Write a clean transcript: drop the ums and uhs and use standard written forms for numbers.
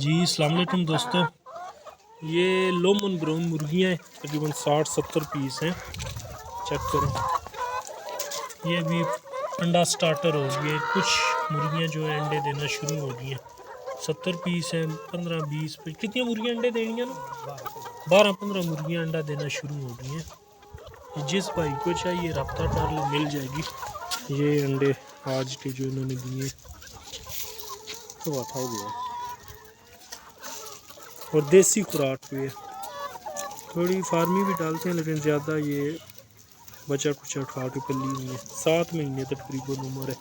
जी अस्सलाम वालेकुम दोस्तों, ये लोमन ब्राउन मुर्गियाँ तकरीबन 60-70 पीस हैं। चेक करें, ये भी अंडा स्टार्टर हो गया है। कुछ मुर्गियाँ जो है अंडे देना शुरू हो गई हैं। 70 पीस हैं, 15-20 पे कितनी मुर्गियाँ अंडे देनी है ना, 12-15 मुर्गियाँ अंडा देना शुरू हो गई हैं। जिस भाई को चाहिए रब्ता कर लो, मिल जाएगी। ये अंडे आज के जो इन्होंने दिए तो आता है और देसी खुराक भी है। थोड़ी फार्मी भी डालते हैं लेकिन ज़्यादा ये बचा कुचा उठा के पली हुई है। 7 महीने तकरीबन उम्र है।